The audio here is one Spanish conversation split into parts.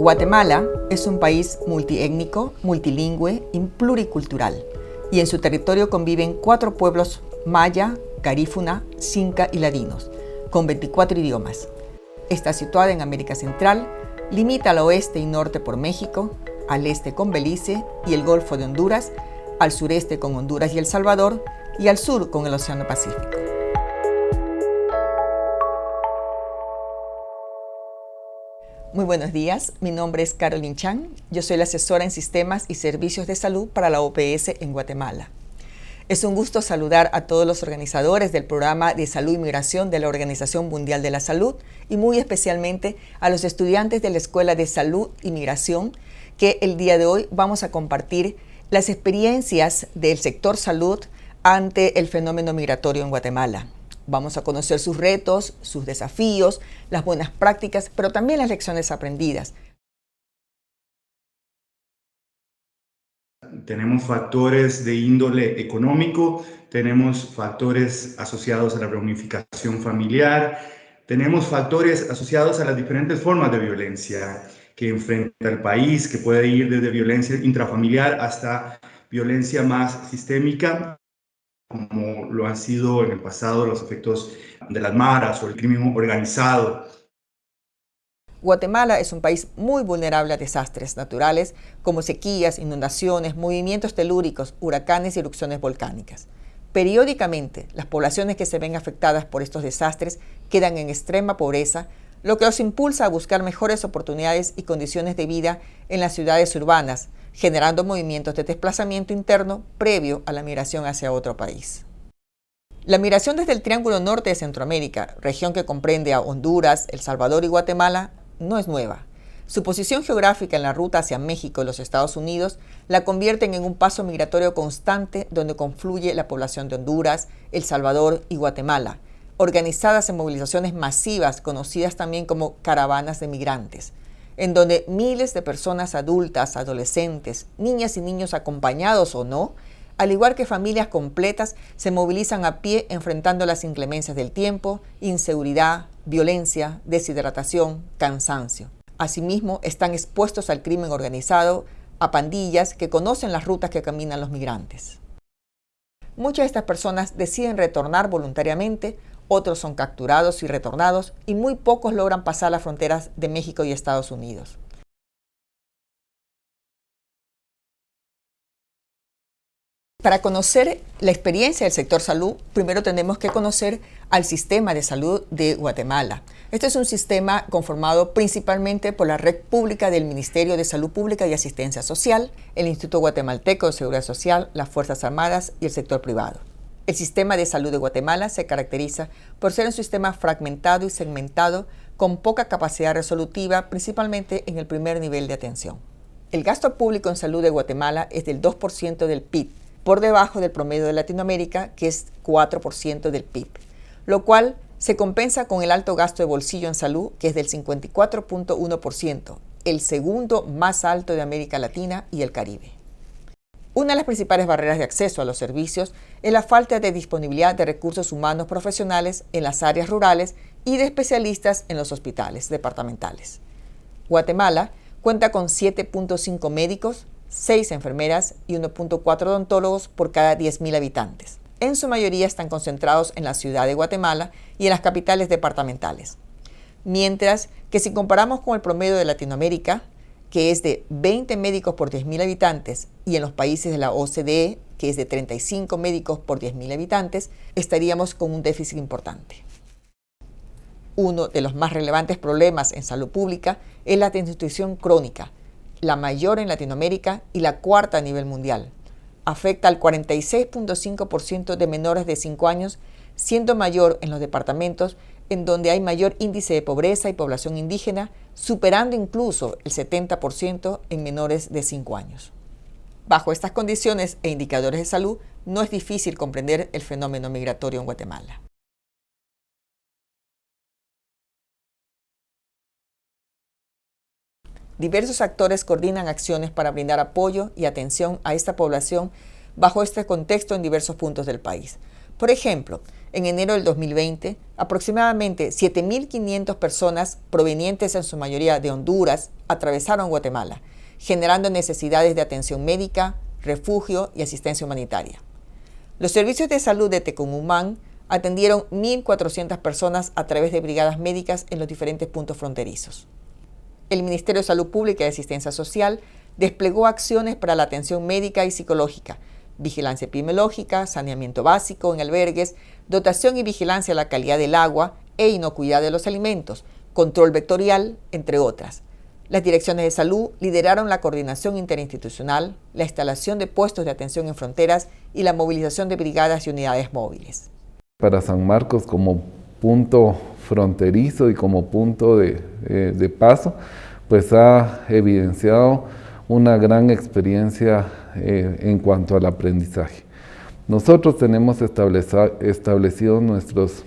Guatemala es un país multiétnico, multilingüe y pluricultural, y en su territorio conviven 4 pueblos maya, garífuna, xinca y ladinos, con 24 idiomas. Está situada en América Central, limita al oeste y norte por México, al este con Belice y el Golfo de Honduras, al sureste con Honduras y El Salvador, y al sur con el Océano Pacífico. Muy buenos días, mi nombre es Carolyn Chan, yo soy la asesora en sistemas y servicios de salud para la OPS en Guatemala. Es un gusto saludar a todos los organizadores del programa de salud y migración de la Organización Mundial de la Salud y muy especialmente a los estudiantes de la Escuela de Salud y Migración, que el día de hoy vamos a compartir las experiencias del sector salud ante el fenómeno migratorio en Guatemala. Vamos a conocer sus retos, sus desafíos, las buenas prácticas, pero también las lecciones aprendidas. Tenemos factores de índole económico, tenemos factores asociados a la reunificación familiar, tenemos factores asociados a las diferentes formas de violencia que enfrenta el país, que puede ir desde violencia intrafamiliar hasta violencia más sistémica, como lo han sido en el pasado los efectos de las maras o el crimen organizado. Guatemala es un país muy vulnerable a desastres naturales como sequías, inundaciones, movimientos telúricos, huracanes y erupciones volcánicas. Periódicamente, las poblaciones que se ven afectadas por estos desastres quedan en extrema pobreza, lo que los impulsa a buscar mejores oportunidades y condiciones de vida en las ciudades urbanas, generando movimientos de desplazamiento interno previo a la migración hacia otro país. La migración desde el Triángulo Norte de Centroamérica, región que comprende a Honduras, El Salvador y Guatemala, no es nueva. Su posición geográfica en la ruta hacia México y los Estados Unidos la convierten en un paso migratorio constante donde confluye la población de Honduras, El Salvador y Guatemala, organizadas en movilizaciones masivas conocidas también como caravanas de migrantes, en donde miles de personas adultas, adolescentes, niñas y niños acompañados o no, al igual que familias completas, se movilizan a pie enfrentando las inclemencias del tiempo, inseguridad, violencia, deshidratación, cansancio. Asimismo, están expuestos al crimen organizado, a pandillas que conocen las rutas que caminan los migrantes. Muchas de estas personas deciden retornar voluntariamente, otros son capturados y retornados, y muy pocos logran pasar las fronteras de México y Estados Unidos. Para conocer la experiencia del sector salud, primero tenemos que conocer al sistema de salud de Guatemala. Este es un sistema conformado principalmente por la red pública del Ministerio de Salud Pública y Asistencia Social, el Instituto Guatemalteco de Seguridad Social, las Fuerzas Armadas y el sector privado. El sistema de salud de Guatemala se caracteriza por ser un sistema fragmentado y segmentado con poca capacidad resolutiva, principalmente en el primer nivel de atención. El gasto público en salud de Guatemala es del 2% del PIB, por debajo del promedio de Latinoamérica, que es 4% del PIB, lo cual se compensa con el alto gasto de bolsillo en salud, que es del 54.1%, el segundo más alto de América Latina y el Caribe. Una de las principales barreras de acceso a los servicios es la falta de disponibilidad de recursos humanos profesionales en las áreas rurales y de especialistas en los hospitales departamentales. Guatemala cuenta con 7.5 médicos, 6 enfermeras y 1.4 odontólogos por cada 10.000 habitantes. En su mayoría están concentrados en la ciudad de Guatemala y en las capitales departamentales. Mientras que si comparamos con el promedio de Latinoamérica, que es de 20 médicos por 10.000 habitantes, y en los países de la OCDE, que es de 35 médicos por 10.000 habitantes, estaríamos con un déficit importante. Uno de los más relevantes problemas en salud pública es la desnutrición crónica, la mayor en Latinoamérica y la cuarta a nivel mundial. Afecta al 46.5% de menores de 5 años, siendo mayor en los departamentos en donde hay mayor índice de pobreza y población indígena, superando incluso el 70% en menores de 5 años. Bajo estas condiciones e indicadores de salud, no es difícil comprender el fenómeno migratorio en Guatemala. Diversos actores coordinan acciones para brindar apoyo y atención a esta población bajo este contexto en diversos puntos del país. Por ejemplo, en enero del 2020, aproximadamente 7.500 personas provenientes en su mayoría de Honduras atravesaron Guatemala, generando necesidades de atención médica, refugio y asistencia humanitaria. Los servicios de salud de Tecumumán atendieron 1.400 personas a través de brigadas médicas en los diferentes puntos fronterizos. El Ministerio de Salud Pública y Asistencia Social desplegó acciones para la atención médica y psicológica, vigilancia epidemiológica, saneamiento básico en albergues, dotación y vigilancia de la calidad del agua e inocuidad de los alimentos, control vectorial, entre otras. Las direcciones de salud lideraron la coordinación interinstitucional, la instalación de puestos de atención en fronteras y la movilización de brigadas y unidades móviles. Para San Marcos como punto fronterizo y como punto de paso, pues ha evidenciado una gran experiencia en cuanto al aprendizaje. Nosotros tenemos establecidos nuestros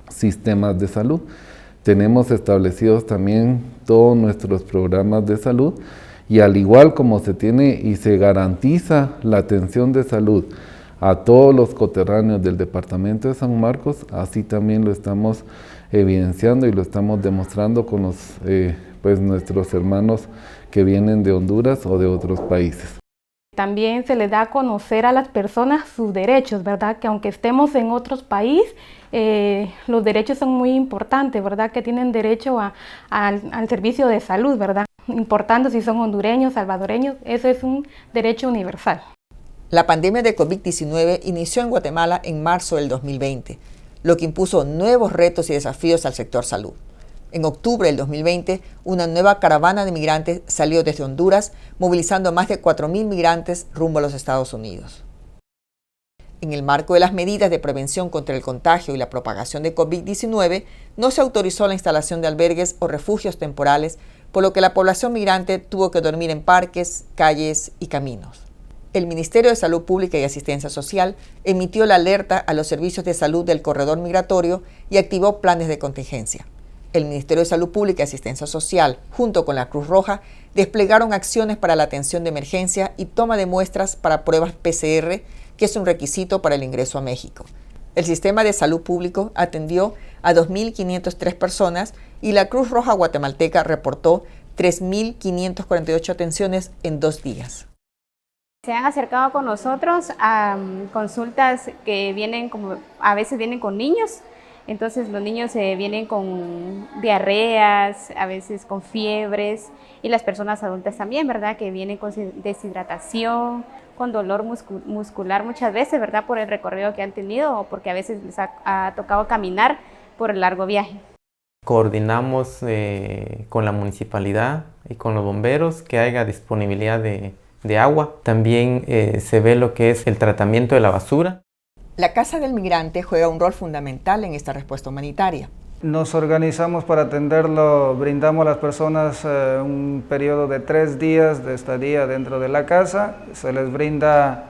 sistemas de salud, tenemos establecidos también todos nuestros programas de salud y al igual como se tiene y se garantiza la atención de salud a todos los coterráneos del departamento de San Marcos, así también lo estamos evidenciando y lo estamos demostrando con nuestros hermanos que vienen de Honduras o de otros países. También se les da a conocer a las personas sus derechos, ¿verdad? Que aunque estemos en otros países, los derechos son muy importantes, ¿verdad? Que tienen derecho al servicio de salud, ¿verdad? Importando si son hondureños, salvadoreños, eso es un derecho universal. La pandemia de COVID-19 inició en Guatemala en marzo del 2020, lo que impuso nuevos retos y desafíos al sector salud. En octubre del 2020, una nueva caravana de migrantes salió desde Honduras, movilizando más de 4.000 migrantes rumbo a los Estados Unidos. En el marco de las medidas de prevención contra el contagio y la propagación de COVID-19, no se autorizó la instalación de albergues o refugios temporales, por lo que la población migrante tuvo que dormir en parques, calles y caminos. El Ministerio de Salud Pública y Asistencia Social emitió la alerta a los servicios de salud del corredor migratorio y activó planes de contingencia. El Ministerio de Salud Pública y Asistencia Social, junto con la Cruz Roja, desplegaron acciones para la atención de emergencia y toma de muestras para pruebas PCR, que es un requisito para el ingreso a México. El Sistema de Salud Público atendió a 2.503 personas y la Cruz Roja guatemalteca reportó 3.548 atenciones en 2 días. Se han acercado con nosotros a consultas que a veces vienen con niños. Entonces los niños vienen con diarreas, a veces con fiebres, y las personas adultas también, ¿verdad? Que vienen con deshidratación, con dolor muscular muchas veces, ¿verdad? Por el recorrido que han tenido o porque a veces les ha tocado caminar por el largo viaje. Coordinamos con la municipalidad y con los bomberos que haya disponibilidad de agua. También se ve lo que es el tratamiento de la basura. La Casa del Migrante juega un rol fundamental en esta respuesta humanitaria. Nos organizamos para atenderlo, brindamos a las personas un periodo de 3 días de estadía dentro de la casa, se les brinda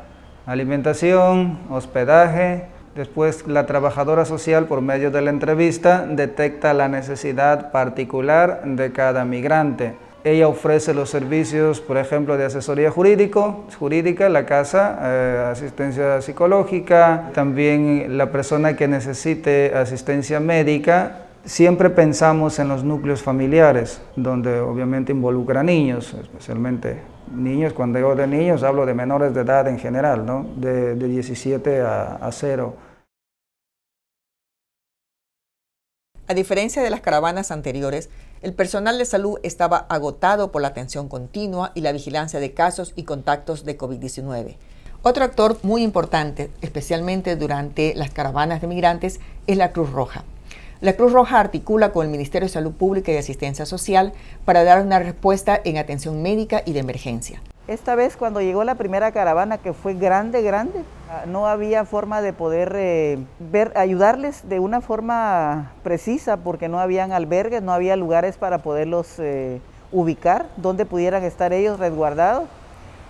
alimentación, hospedaje, después la trabajadora social por medio de la entrevista detecta la necesidad particular de cada migrante. Ella ofrece los servicios, por ejemplo, de asesoría jurídica, la casa, asistencia psicológica, también la persona que necesite asistencia médica. Siempre pensamos en los núcleos familiares, donde obviamente involucra a niños, especialmente niños. Cuando digo de niños, hablo de menores de edad en general, ¿no? De 17 a 0. A diferencia de las caravanas anteriores, el personal de salud estaba agotado por la atención continua y la vigilancia de casos y contactos de COVID-19. Otro actor muy importante, especialmente durante las caravanas de migrantes, es la Cruz Roja. La Cruz Roja articula con el Ministerio de Salud Pública y Asistencia Social para dar una respuesta en atención médica y de emergencia. Esta vez cuando llegó la primera caravana, que fue grande, no había forma de poder ayudarles de una forma precisa porque no habían albergues, no había lugares para poderlos ubicar, donde pudieran estar ellos resguardados,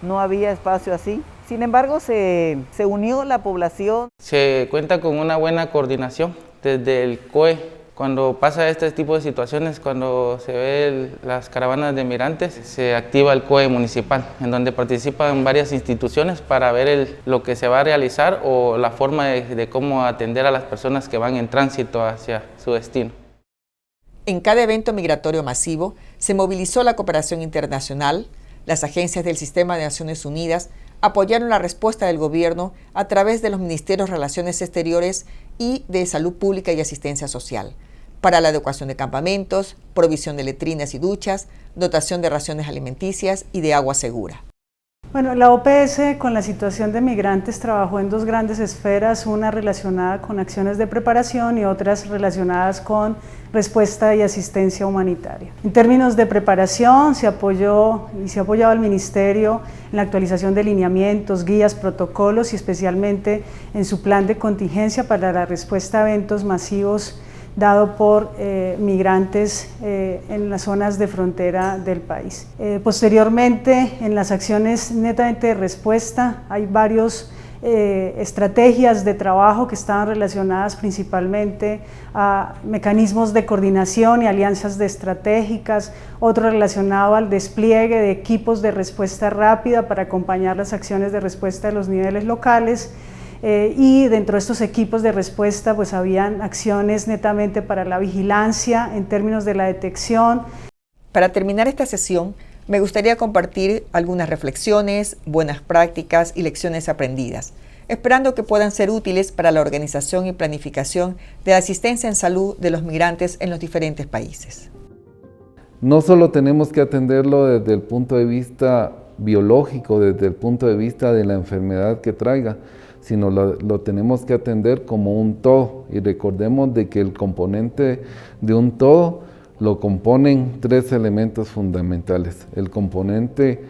no había espacio así. Sin embargo, se unió la población. Se cuenta con una buena coordinación desde el COE, Cuando pasa este tipo de situaciones, cuando se ve las caravanas de migrantes, se activa el COE municipal, en donde participan varias instituciones para ver lo que se va a realizar o la forma de cómo atender a las personas que van en tránsito hacia su destino. En cada evento migratorio masivo se movilizó la cooperación internacional. Las agencias del Sistema de Naciones Unidas apoyaron la respuesta del gobierno a través de los Ministerios de Relaciones Exteriores y de Salud Pública y Asistencia Social, para la adecuación de campamentos, provisión de letrinas y duchas, dotación de raciones alimenticias y de agua segura. Bueno, la OPS con la situación de migrantes trabajó en dos grandes esferas, una relacionada con acciones de preparación y otras relacionadas con respuesta y asistencia humanitaria. En términos de preparación, se apoyó y se ha apoyado al Ministerio en la actualización de lineamientos, guías, protocolos y especialmente en su plan de contingencia para la respuesta a eventos masivos dado por migrantes en las zonas de frontera del país. Posteriormente, en las acciones netamente de respuesta, hay varias estrategias de trabajo que estaban relacionadas principalmente a mecanismos de coordinación y alianzas estratégicas, otro relacionado al despliegue de equipos de respuesta rápida para acompañar las acciones de respuesta de los niveles locales. Y dentro de estos equipos de respuesta pues habían acciones netamente para la vigilancia en términos de la detección. Para terminar esta sesión, me gustaría compartir algunas reflexiones, buenas prácticas y lecciones aprendidas, esperando que puedan ser útiles para la organización y planificación de la asistencia en salud de los migrantes en los diferentes países. No solo tenemos que atenderlo desde el punto de vista biológico, desde el punto de vista de la enfermedad que traiga, sino lo tenemos que atender como un todo. Y recordemos de que el componente de un todo lo componen tres elementos fundamentales: el componente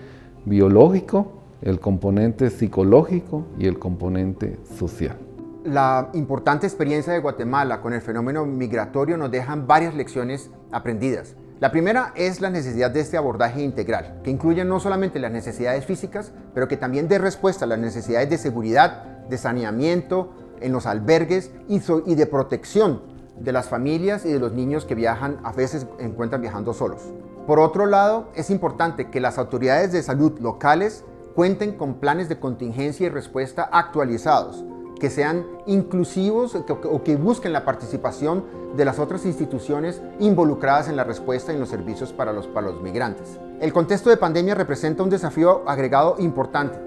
biológico, el componente psicológico y el componente social. La importante experiencia de Guatemala con el fenómeno migratorio nos dejan varias lecciones aprendidas. La primera es la necesidad de este abordaje integral, que incluye no solamente las necesidades físicas, pero que también dé respuesta a las necesidades de seguridad, de saneamiento en los albergues y de protección de las familias y de los niños que viajan, a veces encuentran viajando solos. Por otro lado, es importante que las autoridades de salud locales cuenten con planes de contingencia y respuesta actualizados, que sean inclusivos o que busquen la participación de las otras instituciones involucradas en la respuesta y en los servicios para los migrantes. El contexto de pandemia representa un desafío agregado importante,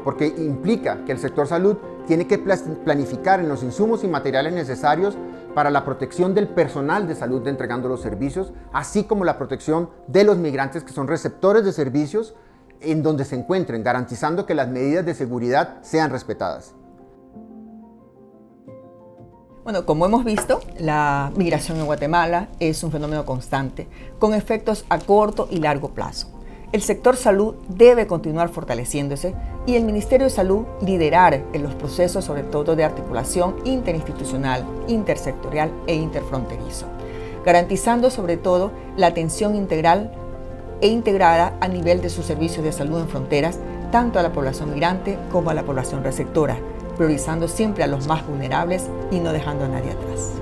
porque implica que el sector salud tiene que planificar en los insumos y materiales necesarios para la protección del personal de salud entregando los servicios, así como la protección de los migrantes que son receptores de servicios en donde se encuentren, garantizando que las medidas de seguridad sean respetadas. Bueno, como hemos visto, la migración en Guatemala es un fenómeno constante, con efectos a corto y largo plazo. El sector salud debe continuar fortaleciéndose y el Ministerio de Salud liderar en los procesos, sobre todo de articulación interinstitucional, intersectorial e interfronterizo, garantizando sobre todo la atención integral e integrada a nivel de sus servicios de salud en fronteras, tanto a la población migrante como a la población receptora, priorizando siempre a los más vulnerables y no dejando a nadie atrás.